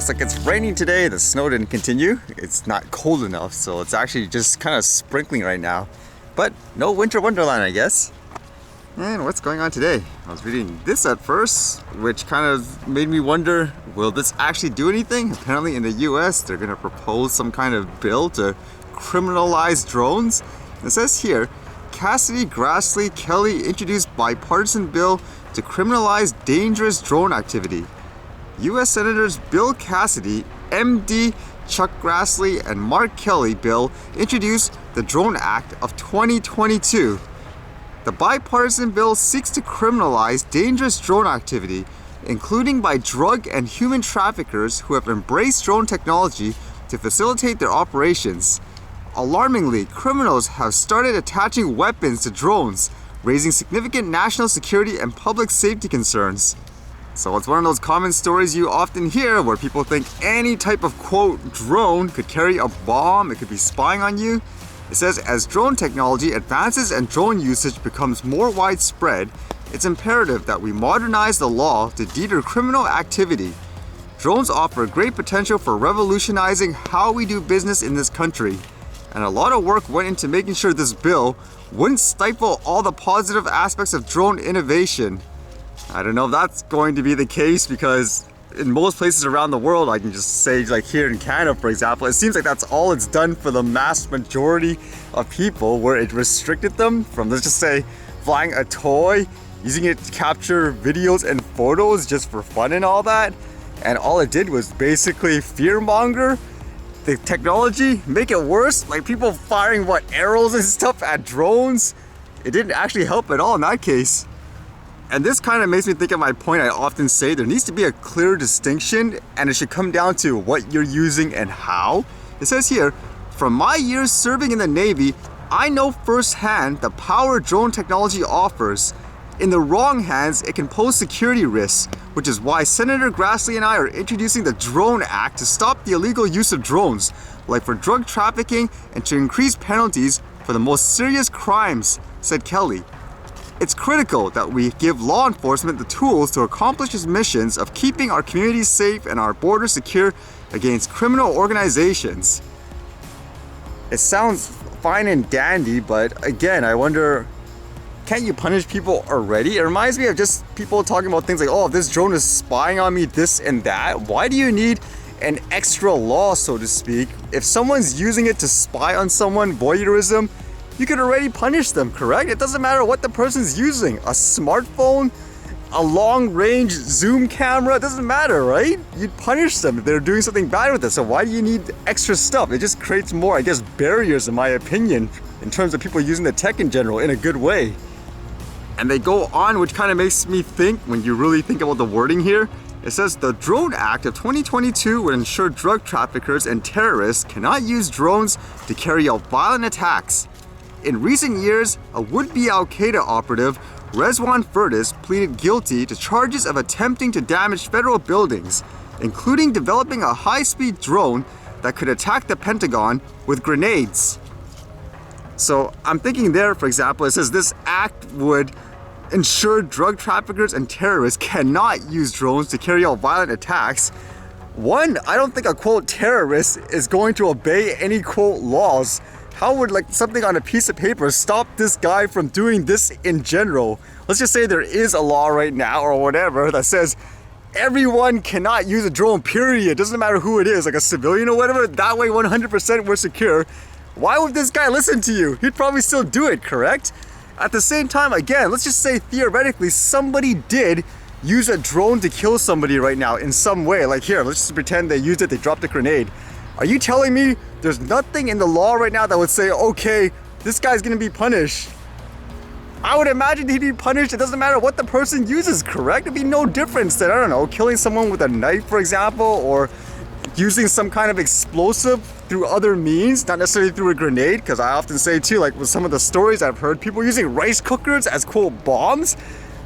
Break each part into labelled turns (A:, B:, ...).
A: looks like it's raining today. The snow didn't continue. It's not cold enough, so it's actually just kind of sprinkling right now. But no winter wonderland, I guess. And what's going on today? I was reading this at first, which kind of made me wonder, will this actually do anything? Apparently in the US, they're going to propose some kind of bill to criminalize drones. It says here, Cassidy, Grassley, Kelly introduced bipartisan bill to criminalize dangerous drone activity. U.S. Senators Bill Cassidy, MD, Chuck Grassley, and Mark Kelly bill introduced the Drone Act of 2022. The bipartisan bill seeks to criminalize dangerous drone activity, including by drug and human traffickers who have embraced drone technology to facilitate their operations. Alarmingly, criminals have started attaching weapons to drones, raising significant national security and public safety concerns. So it's one of those common stories you often hear where people think any type of quote drone could carry a bomb, it could be spying on you. It says as drone technology advances and drone usage becomes more widespread, it's imperative that we modernize the law to deter criminal activity. Drones offer great potential for revolutionizing how we do business in this country. And a lot of work went into making sure this bill wouldn't stifle all the positive aspects of drone innovation. I don't know if that's going to be the case because in most places around the world, I can just say like here in Canada, for example, it seems like that's all it's done for the mass majority of people where it restricted them from, let's just say, flying a toy, using it to capture videos and photos just for fun and all that. And all it did was basically fearmonger the technology, make it worse, like people firing arrows and stuff at drones. It didn't actually help at all in that case. And this kind of makes me think of my point I often say, there needs to be a clear distinction and it should come down to what you're using and how. It says here, from my years serving in the Navy, I know firsthand the power drone technology offers. In the wrong hands, it can pose security risks, which is why Senator Grassley and I are introducing the Drone Act to stop the illegal use of drones, like for drug trafficking, and to increase penalties for the most serious crimes, said Kelly. It's critical that we give law enforcement the tools to accomplish its missions of keeping our communities safe and our borders secure against criminal organizations. It sounds fine and dandy, but again, I wonder, can't you punish people already? It reminds me of just people talking about things like, oh, if this drone is spying on me, this and that. Why do you need an extra law, so to speak? If someone's using it to spy on someone, voyeurism, you could already punish them, correct? It doesn't matter what the person's using. A smartphone, a long-range zoom camera, it doesn't matter, right? You'd punish them if they're doing something bad with it. So why do you need extra stuff? It just creates more, I guess, barriers, in my opinion, in terms of people using the tech in general in a good way. And they go on, which kind of makes me think, when you really think about the wording here, it says the Drone Act of 2022 would ensure drug traffickers and terrorists cannot use drones to carry out violent attacks. In recent years, a would-be Al-Qaeda operative, Rezwan Ferdis, pleaded guilty to charges of attempting to damage federal buildings, including developing a high-speed drone that could attack the Pentagon with grenades. So I'm thinking there, for example, it says this act would ensure drug traffickers and terrorists cannot use drones to carry out violent attacks. One, I don't think a quote terrorist is going to obey any quote laws. How would something on a piece of paper stop this guy from doing this in general? Let's just say there is a law right now or whatever that says everyone cannot use a drone, period. Doesn't matter who it is, like a civilian or whatever. That way 100% we're secure. Why would this guy listen to you? He'd probably still do it, correct? At the same time, again, let's just say theoretically somebody did use a drone to kill somebody right now in some way. Like here, let's just pretend they used it, they dropped a grenade. Are you telling me there's nothing in the law right now that would say, okay, this guy's gonna be punished? I would imagine he'd be punished. It doesn't matter what the person uses, correct? It'd be no difference than, I don't know, killing someone with a knife, for example, or using some kind of explosive through other means, not necessarily through a grenade, because I often say too, like with some of the stories I've heard, people using rice cookers as quote bombs,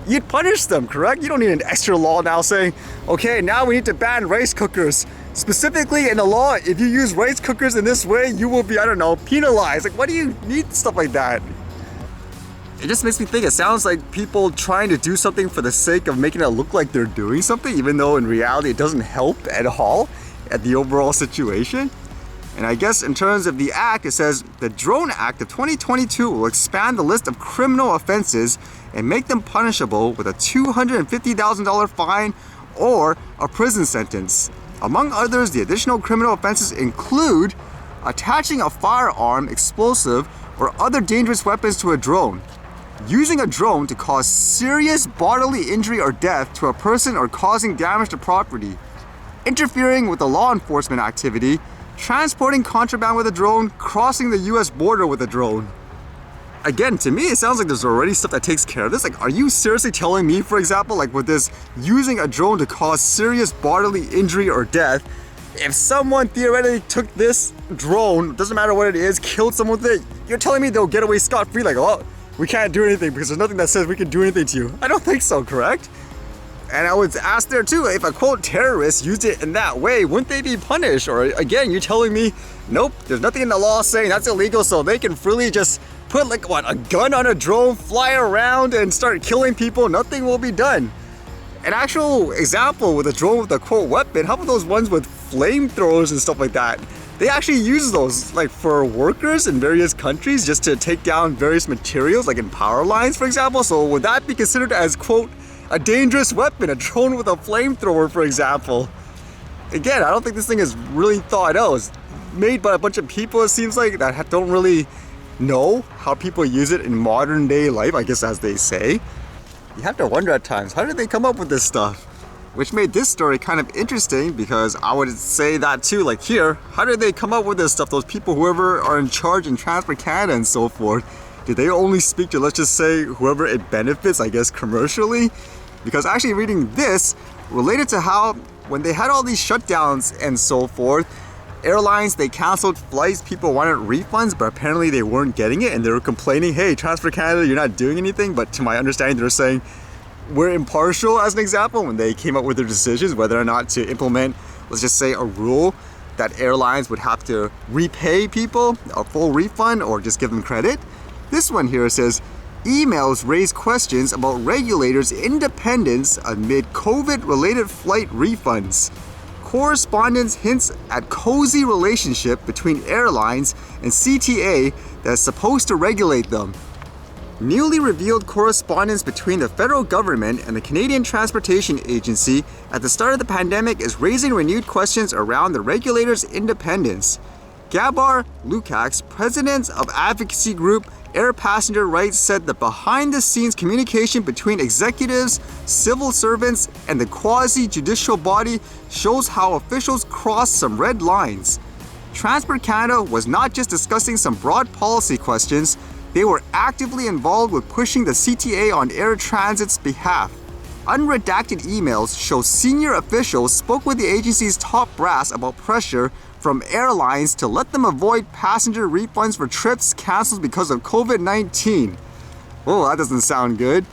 A: you'd punish them, correct? You don't need an extra law now saying, okay, now we need to ban rice cookers. Specifically in the law, if you use rice cookers in this way, you will be, I don't know, penalized. Like, why do you need stuff like that? It just makes me think, it sounds like people trying to do something for the sake of making it look like they're doing something, even though in reality it doesn't help at all. at the overall situation. And I guess in terms of the act, it says the Drone Act of 2022 will expand the list of criminal offenses and make them punishable with a $250,000 fine or a prison sentence. Among others, the additional criminal offenses include attaching a firearm, explosive, or other dangerous weapons to a drone, using a drone to cause serious bodily injury or death to a person or causing damage to property, interfering with a law enforcement activity, transporting contraband with a drone, crossing the US border with a drone. Again, to me, it sounds like there's already stuff that takes care of this. Like, are you seriously telling me, for example, like with this using a drone to cause serious bodily injury or death, if someone theoretically took this drone, doesn't matter what it is, killed someone with it, you're telling me they'll get away scot-free? Like, oh, we can't do anything because there's nothing that says we can do anything to you. I don't think so, correct? And I would ask there too, if a quote terrorist used it in that way, wouldn't they be punished? Or again, you're telling me, nope, there's nothing in the law saying that's illegal, so they can freely just put like what, a gun on a drone, fly around and start killing people, nothing will be done. An actual example with a drone with a quote weapon, how about those ones with flamethrowers and stuff like that? They actually use those like for workers in various countries just to take down various materials, like in power lines, for example. So would that be considered as quote a dangerous weapon, a drone with a flamethrower, for example? Again, I don't think this thing is really thought out. It's made by a bunch of people, it seems like, that don't really know how people use it in modern day life, I guess, as they say. You have to wonder at times, how did they come up with this stuff? Which made this story kind of interesting, because I would say that too, like here, how did they come up with this stuff? Those people, whoever are in charge in Transport Canada and so forth, did they only speak to, let's just say, whoever it benefits, I guess, commercially? Because actually reading this related to how when they had all these shutdowns and so forth, airlines, they canceled flights, people wanted refunds, but apparently they weren't getting it, and they were complaining, hey, Transport Canada, you're not doing anything. But to my understanding, they're saying we're impartial, as an example, when they came up with their decisions, whether or not to implement, let's just say, a rule that airlines would have to repay people a full refund or just give them credit. This one here says, emails raise questions about regulators' independence amid COVID-related flight refunds. Correspondence hints at cozy relationship between airlines and CTA that is supposed to regulate them. Newly revealed correspondence between the federal government and the Canadian Transportation Agency at the start of the pandemic is raising renewed questions around the regulator's independence. Gabar Lukacs, president of advocacy group Air Passenger Rights, said that behind-the-scenes communication between executives, civil servants, and the quasi-judicial body shows how officials crossed some red lines. Transport Canada was not just discussing some broad policy questions, they were actively involved with pushing the CTA on Air Transit's behalf. Unredacted emails show senior officials spoke with the agency's top brass about pressure from airlines to let them avoid passenger refunds for trips canceled because of COVID-19. Oh, that doesn't sound good.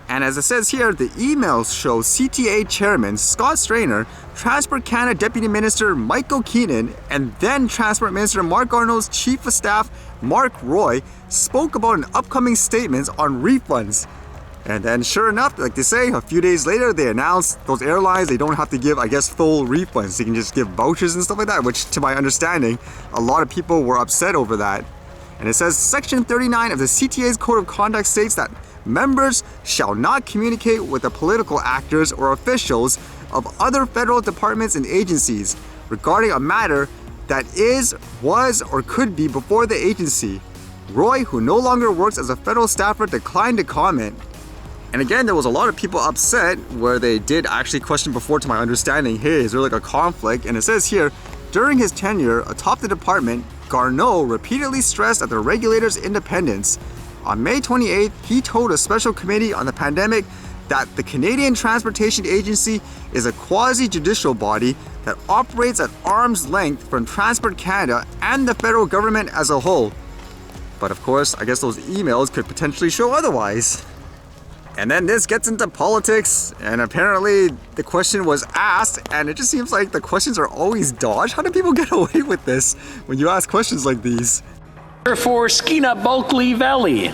A: And as it says here, the emails show CTA Chairman Scott Strainer, Transport Canada Deputy Minister Michael Keenan, and then Transport Minister Mark Arnold's Chief of Staff Mark Roy spoke about an upcoming statement on refunds. And then sure enough, like they say, a few days later, they announced those airlines, they don't have to give, I guess, full refunds. They can just give vouchers and stuff like that, which to my understanding, a lot of people were upset over that. And it says, Section 39 of the CTA's Code of Conduct states that members shall not communicate with the political actors or officials of other federal departments and agencies regarding a matter that is, was, or could be before the agency. Roy, who no longer works as a federal staffer, declined to comment. And again, there was a lot of people upset where they did actually question before, to my understanding, hey, is there like a conflict? And it says here, during his tenure atop the department, Garneau repeatedly stressed at the regulator's independence. On May 28th, he told a special committee on the pandemic that the Canadian Transportation Agency is a quasi-judicial body that operates at arm's length from Transport Canada and the federal government as a whole. But of course, I guess those emails could potentially show otherwise. And then this gets into politics, and apparently the question was asked, and it just seems like the questions are always dodged. How do people get away with this when you ask questions like these?
B: For Skeena Bulkley Valley.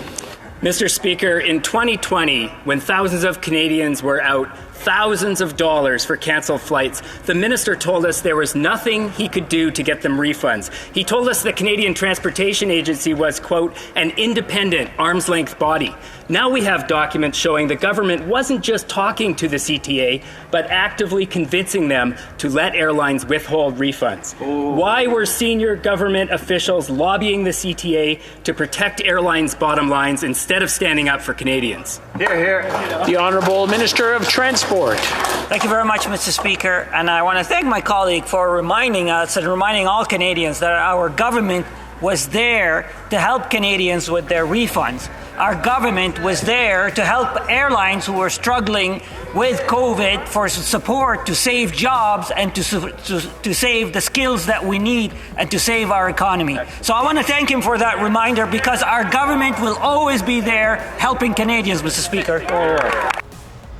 B: Mr. Speaker, in 2020, when thousands of Canadians were out
C: thousands of dollars for canceled flights. The minister told us there was nothing he could do to get them refunds. He told us the Canadian Transportation Agency was, quote, an independent arm's-length body. Now we have documents showing the government wasn't just talking to the CTA, but actively convincing them to let airlines withhold refunds. Why were senior government officials lobbying the CTA to protect airlines' bottom lines instead of standing up for Canadians?
B: Here, here. The Honourable Minister of Transport.
D: Thank you very much, Mr. Speaker. And I want to thank my colleague for reminding us and reminding all Canadians that our government was there to help Canadians with their refunds. Our government was there to help airlines who were struggling with COVID for support to save jobs and to save the skills that we need and to save our economy. So I want to thank him for that reminder, because our government will always be there helping Canadians, Mr. Speaker.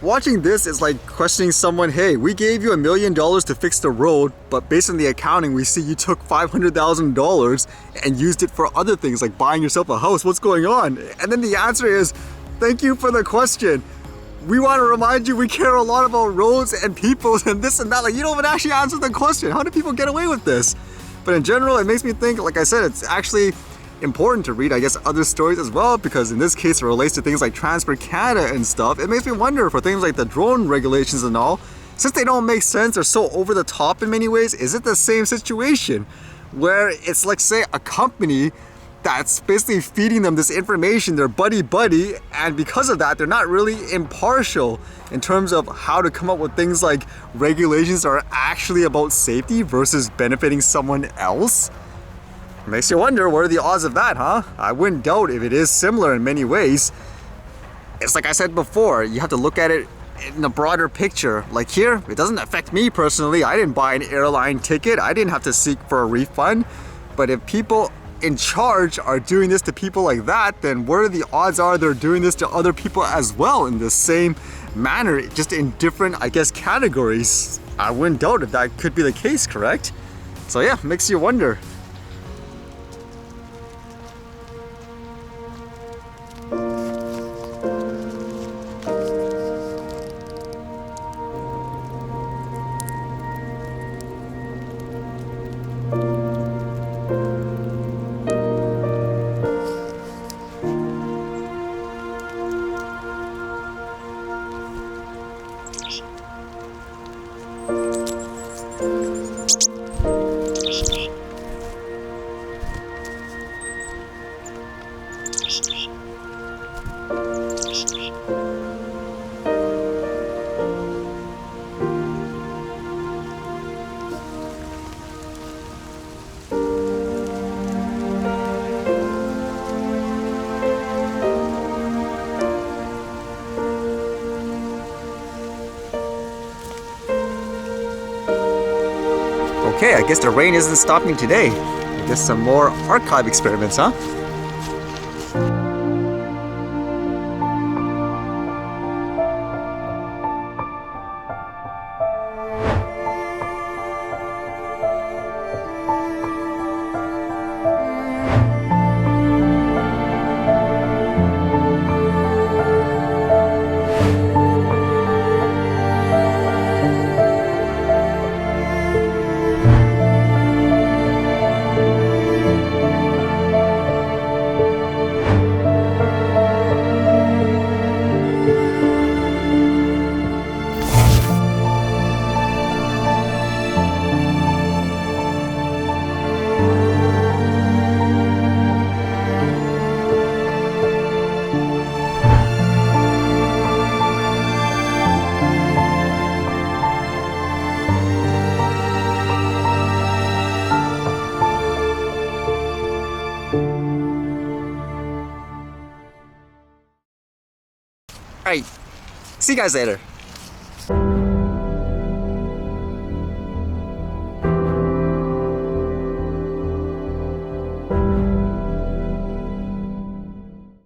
A: Watching this is like questioning someone, hey, we gave you $1 million to fix the road, but based on the accounting, we see you took $500,000 and used it for other things like buying yourself a house. What's going on? And then the answer is, thank you for the question. We want to remind you we care a lot about roads and people and this and that. Like, you don't even actually answer the question. How do people get away with this? But in general, it makes me think, like I said, it's actually important to read, I guess, other stories as well, because in this case it relates to things like Transport Canada and stuff. It makes me wonder for things like the drone regulations and all, since they don't make sense, they're so over the top in many ways, is it the same situation where it's like, say, a company that's basically feeding them this information, their buddy, and because of that, they're not really impartial in terms of how to come up with things like regulations that are actually about safety versus benefiting someone else? Makes you wonder, what are the odds of that, huh? I wouldn't doubt if it is similar in many ways. It's like I said before, you have to look at it in a broader picture. Like here, it doesn't affect me personally. I didn't buy an airline ticket. I didn't have to seek for a refund. But if people in charge are doing this to people like that, then what are the odds are they're doing this to other people as well in the same manner, just in different, I guess, categories? I wouldn't doubt if that could be the case, correct? So yeah, makes you wonder. Okay, I guess the rain isn't stopping today. I guess some more archive experiments, huh? Alright, see you guys later.